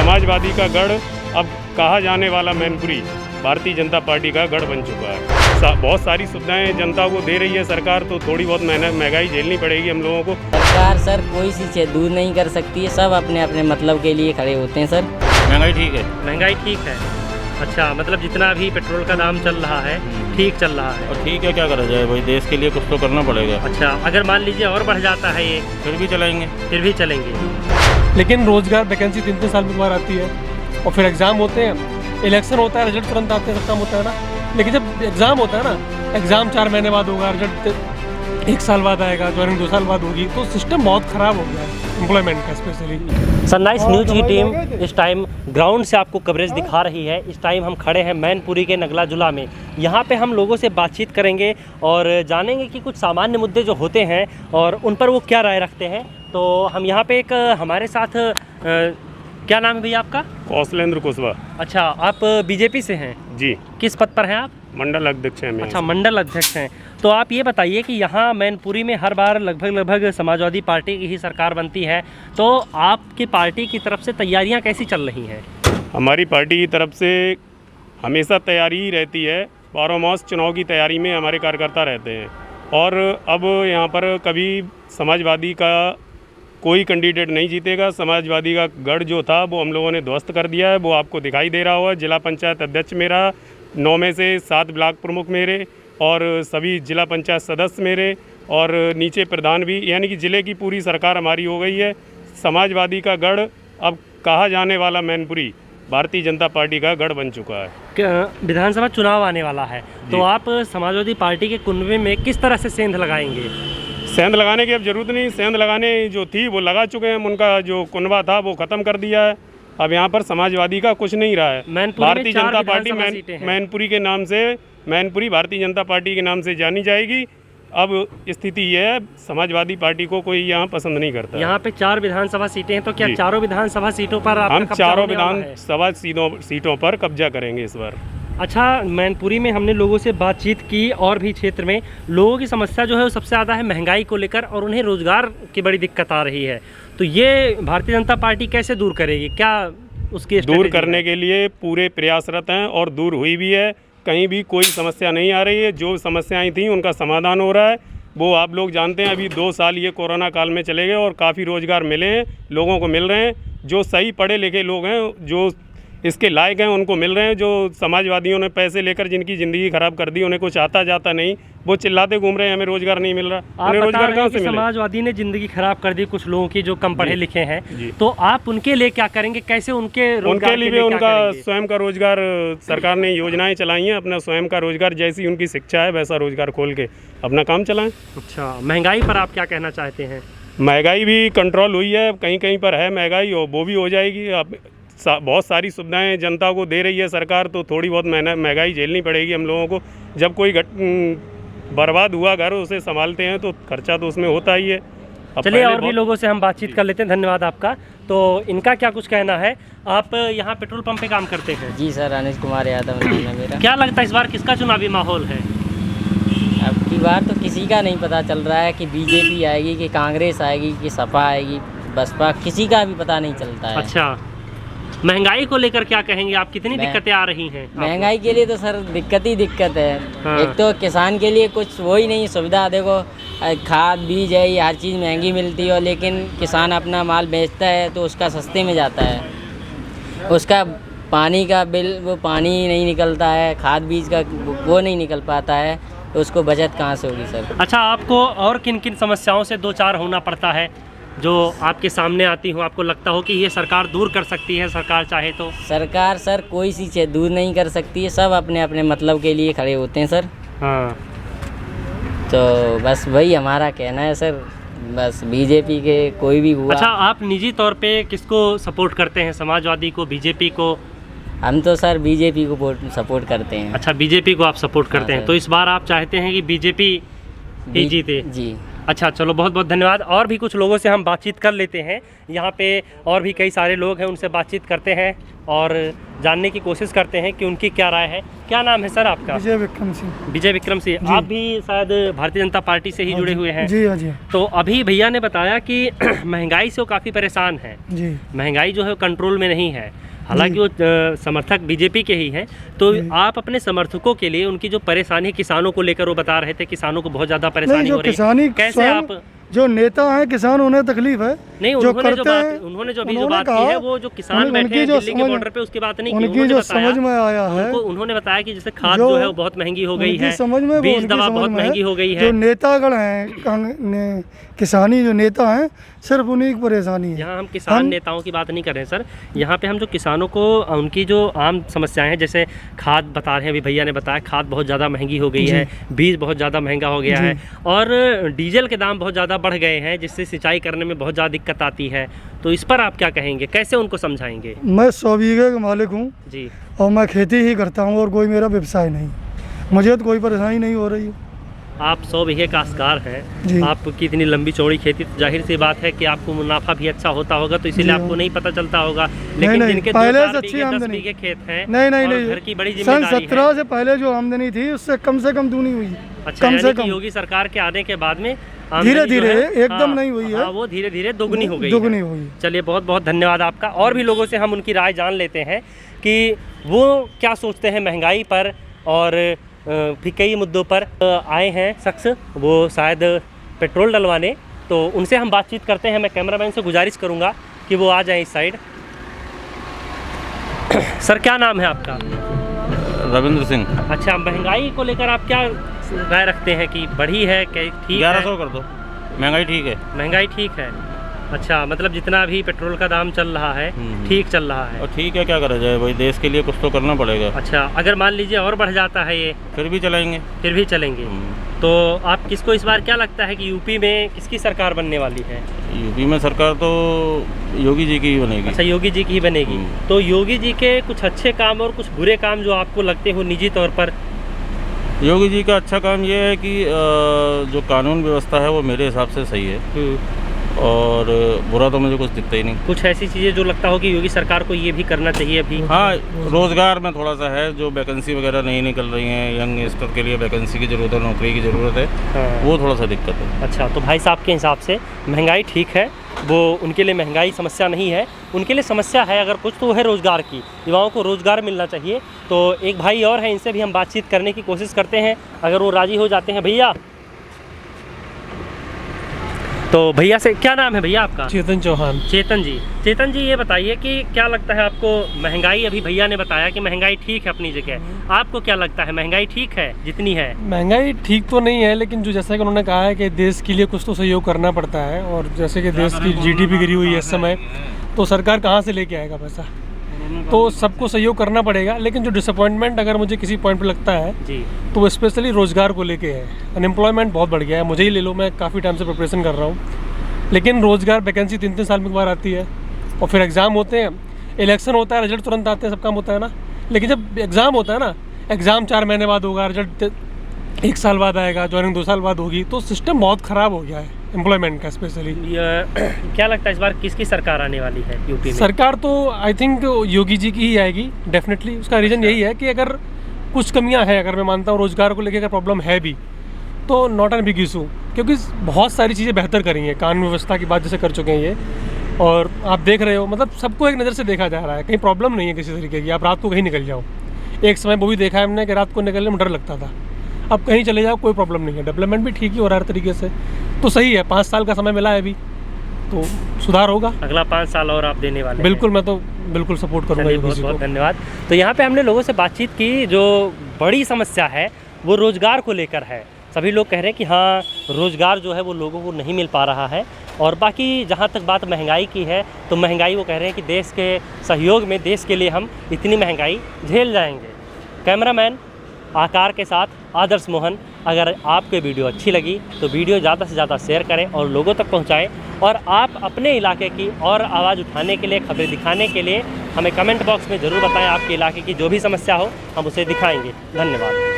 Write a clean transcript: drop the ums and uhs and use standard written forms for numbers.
समाजवादी का गढ़ अब कहा जाने वाला मैनपुरी भारतीय जनता पार्टी का गढ़ बन चुका है। बहुत सारी सुविधाएं जनता को दे रही है सरकार, तो थोड़ी बहुत महंगाई झेलनी पड़ेगी हम लोगों को। सरकार सर कोई चीज़ दूर नहीं कर सकती है, सब अपने अपने मतलब के लिए खड़े होते हैं सर। महंगाई ठीक है। महंगाई ठीक है। अच्छा, मतलब जितना भी पेट्रोल का दाम चल रहा है ठीक चल रहा है। और ठीक है, क्या करा जाए भाई, देश के लिए कुछ तो करना पड़ेगा। अच्छा, अगर मान लीजिए और बढ़ जाता है ये, फिर भी चलाएंगे। फिर भी चलेंगे। लेकिन रोजगार वैकेंसी 3-3 साल में एक बार आती है और फिर एग्ज़ाम होते हैं, इलेक्शन होता है, रिजल्ट तुरंत आते हैं, सब काम होता है ना। लेकिन जब एग्ज़ाम होता है ना, एग्ज़ाम 4 महीने बाद होगा, रिजल्ट 1 साल बाद आएगा, ज्वाइनिंग 2 साल बाद होगी, तो सिस्टम बहुत ख़राब हो गया है एम्प्लॉयमेंट का स्पेशली। सनराइज न्यूज की टीम इस टाइम ग्राउंड से आपको कवरेज दिखा रही है। इस टाइम हम खड़े हैं मैनपुरी के नगला जुला में। यहाँ पे हम लोगों से बातचीत करेंगे और जानेंगे कि कुछ सामान्य मुद्दे जो होते हैं और उन पर वो क्या राय रखते हैं। तो हम यहाँ पे एक हमारे साथ क्या नाम है भैया आपका? कौशलेंद्र कुशवाहा। अच्छा, आप बीजेपी से हैं जी। किस पद पर हैं आप? मंडल अध्यक्ष हैं। अच्छा, मंडल अध्यक्ष हैं। तो आप ये बताइए कि यहाँ मैनपुरी में हर बार लगभग समाजवादी पार्टी की ही सरकार बनती है, तो आपकी पार्टी की तरफ से तैयारियाँ कैसी चल रही हैं? हमारी पार्टी की तरफ से हमेशा तैयारी ही रहती है। 12 मास चुनाव की तैयारी में हमारे कार्यकर्ता रहते हैं और अब यहाँ पर कभी समाजवादी का कोई कैंडिडेट नहीं जीतेगा। समाजवादी का गढ़ जो था वो हम लोगों ने ध्वस्त कर दिया है, वो आपको दिखाई दे रहा होगा। जिला पंचायत अध्यक्ष मेरा, 9 में से 7 ब्लॉक प्रमुख मेरे और सभी जिला पंचायत सदस्य मेरे और नीचे प्रधान भी, यानी कि ज़िले की पूरी सरकार हमारी हो गई है। समाजवादी का गढ़ अब कहा जाने वाला मैनपुरी भारतीय जनता पार्टी का गढ़ बन चुका है। विधानसभा चुनाव आने वाला है, तो आप समाजवादी पार्टी के कुनबे में किस तरह से सेंध लगाएंगे? सेंध लगाने की अब जरूरत नहीं, सेंध लगाने जो थी वो लगा चुके हैं। उनका जो कुनबा था वो ख़त्म कर दिया है। अब यहाँ पर समाजवादी का कुछ नहीं रहा है। भारतीय जनता पार्टी मैनपुरी के नाम से, मैनपुरी भारतीय जनता पार्टी के नाम से जानी जाएगी। अब स्थिति ये है, समाजवादी पार्टी को कोई यहाँ पसंद नहीं करता। यहाँ पे 4 विधानसभा सीटें हैं, तो क्या चारों विधानसभा सीटों पर हम चारों विधानसभा सीटों पर कब्जा करेंगे इस बार। अच्छा, मैनपुरी में हमने लोगों से बातचीत की और भी क्षेत्र में लोगों की समस्या जो है वो सबसे ज़्यादा है महंगाई को लेकर और उन्हें रोज़गार की बड़ी दिक्कत आ रही है। तो ये भारतीय जनता पार्टी कैसे दूर करेगी? क्या उसकी दूर करने के लिए पूरे प्रयासरत हैं और दूर हुई भी है। कहीं भी कोई समस्या नहीं आ रही है। जो समस्याएं थी उनका समाधान हो रहा है, वो आप लोग जानते हैं। अभी 2 साल ये कोरोना काल में चले गए और काफ़ी रोज़गार मिले हैं, लोगों को मिल रहे हैं। जो सही पढ़े लिखे लोग हैं, जो इसके लायक हैं, उनको मिल रहे हैं। जो समाजवादियों ने पैसे लेकर जिनकी ज़िंदगी ख़राब कर दी, उन्हें कुछ आता जाता नहीं, वो चिल्लाते घूम रहे हैं हमें रोज़गार नहीं मिल रहा। आप रोज़गार कहाँ से मिले? समाजवादी ने ज़िंदगी ख़राब कर दी कुछ लोगों की जो कम पढ़े लिखे हैं, तो आप उनके लिए क्या करेंगे? कैसे उनके लिए उनका स्वयं का रोज़गार, सरकार ने योजनाएं चलाई हैं। अपना स्वयं का रोज़गार, जैसी उनकी शिक्षा है वैसा रोज़गार खोल के अपना काम चलाएं। अच्छा, महंगाई पर आप क्या कहना चाहते हैं? महंगाई भी कंट्रोल हुई है, कहीं कहीं पर है महंगाई और वो भी हो जाएगी। अब बहुत सारी सुविधाएं जनता को दे रही है सरकार, तो थोड़ी बहुत महंगाई झेलनी पड़ेगी हम लोगों को। जब कोई बर्बाद हुआ घर, उसे संभालते हैं तो खर्चा तो उसमें होता ही है। चलिए और भी लोगों से हम बातचीत कर लेते हैं। धन्यवाद आपका। तो इनका क्या कुछ कहना है? आप यहाँ पेट्रोल पंप पे काम करते हैं? जी सर, अनिश कुमार यादव नाम है मेरा। क्या लगता है इस बार किसका चुनावी माहौल है? अब की बार तो किसी का नहीं पता चल रहा है कि बीजेपी आएगी कि कांग्रेस आएगी कि सपा आएगी, बसपा, किसी का भी पता नहीं चलता है। अच्छा, महंगाई को लेकर क्या कहेंगे आप? कितनी दिक्कतें आ रही हैं? महंगाई के लिए तो सर दिक्कत ही दिक्कत है। हाँ। एक तो किसान के लिए कुछ वो ही नहीं सुविधा। देखो, खाद बीज है, ये हर चीज़ महंगी मिलती है, लेकिन किसान अपना माल बेचता है तो उसका सस्ते में जाता है। उसका पानी का बिल, वो पानी नहीं निकलता है, खाद बीज का वो नहीं निकल पाता है, तो उसको बचत कहाँ से होगी सर? अच्छा, आपको और किन किन समस्याओं से 2-4 होना पड़ता है जो आपके सामने आती हो, आपको लगता हो कि ये सरकार दूर कर सकती है, सरकार चाहे तो? सरकार सर कोई चीज़ दूर नहीं कर सकती है, सब अपने अपने मतलब के लिए खड़े होते हैं सर। हाँ, तो बस वही हमारा कहना है सर। बस बीजेपी के कोई भी हुआ। अच्छा, आप निजी तौर पे किसको सपोर्ट करते हैं? समाजवादी को, बीजेपी को? हम तो सर बीजेपी को सपोर्ट करते हैं। अच्छा, बीजेपी को आप सपोर्ट करते हैं। तो इस बार आप चाहते हैं कि बीजेपी ही जीते? जी। अच्छा, चलो बहुत बहुत धन्यवाद। और भी कुछ लोगों से हम बातचीत कर लेते हैं। यहाँ पे और भी कई सारे लोग हैं, उनसे बातचीत करते हैं और जानने की कोशिश करते हैं कि उनकी क्या राय है। क्या नाम है सर आपका? विजय विक्रम सिंह। विजय विक्रम सिंह, आप भी शायद भारतीय जनता पार्टी से ही जुड़े हुए हैं? जी हाँ जी। तो अभी भैया ने बताया कि महंगाई से वो काफ़ी परेशान है जी। महंगाई जो है कंट्रोल में नहीं है, हालांकि वो समर्थक बीजेपी के ही हैं। तो आप अपने समर्थकों के लिए उनकी जो परेशानी किसानों को लेकर वो बता रहे थे, किसानों को बहुत ज़्यादा परेशानी हो रही है, कैसे आप? जो नेता हैं किसान उन्हें तकलीफ है, नहीं, जो उन्होंने जो अभी जो बात की है वो जो किसान बैठे हैं दिल्ली के बॉर्डर पे उसकी बात नहीं की। उनकी जो समझ में आया है, उन्होंने बताया कि जैसे खाद जो है वो बहुत महंगी हो गई है, बीज दवा बहुत महंगी हो गई है। जो नेतागण हैं, किसानी जो नेता हैं, सिर्फ उन्हीं की परेशानी है। यहाँ हम किसान नेताओं की बात नहीं कर रहे हैं सर, यहाँ पे हम जो किसानों को उनकी जो आम समस्याएं हैं, जैसे खाद बता रहे हैं, अभी भैया ने बताया खाद बहुत ज़्यादा महंगी हो गई है, बीज बहुत ज़्यादा महंगा हो गया है और डीजल के दाम बहुत ज़्यादा बढ़ गए हैं, जिससे सिंचाई करने में बहुत ज़्यादा दिक्कत आती है। तो इस पर आप क्या कहेंगे, कैसे उनको समझाएंगे? मैं 100 बीघे का मालिक हूँ जी, और मैं खेती ही करता हूँ और कोई मेरा व्यवसाय नहीं, मुझे तो कोई परेशानी नहीं हो रही है। आप 100 बीघे का काश्तकार हैं, आपकी इतनी लंबी चौड़ी खेती, तो जाहिर सी बात है कि आपको मुनाफा भी अच्छा होता होगा, तो इसीलिए आपको नहीं पता चलता होगा। लेकिन जिनके पहले से 10 बीघे खेत हैं, नहीं, घर की बड़ी सन जिम्मेदारी है। 17 से पहले जो आमदनी थी उससे कम से कम दूनी हुई। अच्छा, यानी कि योगी सरकार के आने के बाद में धीरे धीरे एकदम नहीं हुई है, वो धीरे धीरे दोगुनी हो गई। हुई। चलिए बहुत बहुत धन्यवाद आपका। और भी लोगों से हम उनकी राय जान लेते हैं कि वो क्या सोचते हैं महंगाई पर और भी कई मुद्दों पर। आए हैं शख्स, वो शायद पेट्रोल डलवाने, तो उनसे हम बातचीत करते हैं। मैं कैमरामैन से गुजारिश करूंगा कि वो आ जाएं इस साइड। सर क्या नाम है आपका? रविंद्र सिंह। अच्छा, महंगाई को लेकर आप क्या राय रखते हैं कि बढ़ी है, ठीक है? 1100 कर दो, महंगाई ठीक है। महंगाई ठीक है, अच्छा, मतलब जितना अभी पेट्रोल का दाम चल रहा है ठीक चल रहा है। और ठीक है, क्या करा जाए भाई, देश के लिए कुछ तो करना पड़ेगा। अच्छा, अगर मान लीजिए और बढ़ जाता है ये? फिर भी चलाएंगे। फिर भी चलेंगे। तो आप किसको इस बार क्या लगता है कि यूपी में किसकी सरकार बनने वाली है? यूपी में सरकार तो योगी जी की ही बनेगी। अच्छा, योगी जी की ही बनेगी। तो योगी जी के कुछ अच्छे काम और कुछ बुरे काम जो आपको लगते हो निजी तौर पर? योगी जी का अच्छा काम ये है कि जो कानून व्यवस्था है वो मेरे हिसाब से सही है, और बुरा तो मुझे कुछ दिखता ही नहीं। कुछ ऐसी चीज़ें जो लगता हो कि योगी सरकार को ये भी करना चाहिए अभी? हाँ, रोज़गार में थोड़ा सा है, जो वैकेंसी वगैरह नहीं निकल रही हैं, यंग स्टर के लिए वैकेंसी की ज़रूरत है, नौकरी की ज़रूरत है। हाँ। वो थोड़ा सा दिक्कत है। अच्छा, तो भाई साहब के हिसाब से महंगाई ठीक है, वो उनके लिए महंगाई समस्या नहीं है, उनके लिए समस्या है अगर कुछ तो वो है रोज़गार की, युवाओं को रोज़गार मिलना चाहिए। तो एक भाई और हैं, इनसे भी हम बातचीत करने की कोशिश करते हैं, अगर वो राज़ी हो जाते हैं। भैया, तो भैया से क्या नाम है भैया आपका? चेतन चौहान। चेतन जी, चेतन जी ये बताइए कि क्या लगता है आपको महंगाई? अभी भैया ने बताया कि महंगाई ठीक है अपनी जगह, आपको क्या लगता है महंगाई ठीक है जितनी है? महंगाई ठीक तो नहीं है, लेकिन जो जैसा कि उन्होंने कहा है कि देश के लिए कुछ तो सहयोग करना पड़ता है, और जैसे कि देश की GDP गिरी हुई है इस समय, तो सरकार कहाँ से लेके आएगा पैसा? तो सबको सहयोग करना पड़ेगा। लेकिन जो डिसअपॉइंटमेंट अगर मुझे किसी पॉइंट पे लगता है जी, तो वो स्पेशली रोज़गार को लेके है। अनएम्प्लॉयमेंट बहुत बढ़ गया है, मुझे ही ले लो, मैं काफ़ी टाइम से प्रिपरेशन कर रहा हूँ, लेकिन रोज़गार वैकेंसी 3-3 साल में एक बार आती है, और फिर एग्ज़ाम होते हैं, इलेक्शन होता है, रिजल्ट तुरंत आते हैं, सब काम होता है ना। लेकिन जब एग्ज़ाम होता है ना, एग्ज़ाम 4 महीने बाद होगा, रिजल्ट 1 साल बाद आएगा, ज्वाइनिंग 2 साल बाद होगी, तो सिस्टम बहुत ख़राब हो गया है एम्प्लॉयमेंट का स्पेशली। क्या लगता है इस बार किसकी सरकार आने वाली है यूपी में? सरकार तो आई थिंक योगी जी की ही आएगी डेफिनेटली। उसका रीज़न यही है कि अगर कुछ कमियां हैं, अगर मैं मानता हूँ रोज़गार को लेकर अगर प्रॉब्लम है भी, तो नॉट एन बिग इशू, क्योंकि बहुत सारी चीज़ें बेहतर करी हैं, कानून व्यवस्था की बात जैसे कर चुके हैं ये, और आप देख रहे हो, मतलब सबको एक नज़र से देखा जा रहा है, कहीं प्रॉब्लम नहीं है किसी तरीके की। आप रात को कहीं निकल जाओ, एक समय वो भी देखा है हमने कि रात को निकलने में डर लगता था, अब कहीं चले जाओ कोई प्रॉब्लम नहीं है, डेवलपमेंट भी ठीक ही हो रहा है हर तरीके से, तो सही है। 5 साल का समय मिला है अभी, तो सुधार होगा। अगला 5 साल और आप देने वाले? बिल्कुल, मैं तो बिल्कुल सपोर्ट करूँगा। बहुत बहुत धन्यवाद। तो यहाँ पे हमने लोगों से बातचीत की, जो बड़ी समस्या है वो रोज़गार को लेकर है। सभी लोग कह रहे हैं कि हाँ, रोज़गार जो है वो लोगों को नहीं मिल पा रहा है, और बाकी जहाँ तक बात महंगाई की है, तो महंगाई वो कह रहे हैं कि देश के सहयोग में, देश के लिए हम इतनी महंगाई झेल जाएंगे। कैमरामैन आकार के साथ आदर्श मोहन। अगर आपको वीडियो अच्छी लगी तो वीडियो ज़्यादा से ज़्यादा शेयर करें और लोगों तक पहुंचाएं, और आप अपने इलाके की और आवाज़ उठाने के लिए, खबरें दिखाने के लिए हमें कमेंट बॉक्स में ज़रूर बताएं। आपके इलाके की जो भी समस्या हो हम उसे दिखाएंगे। धन्यवाद।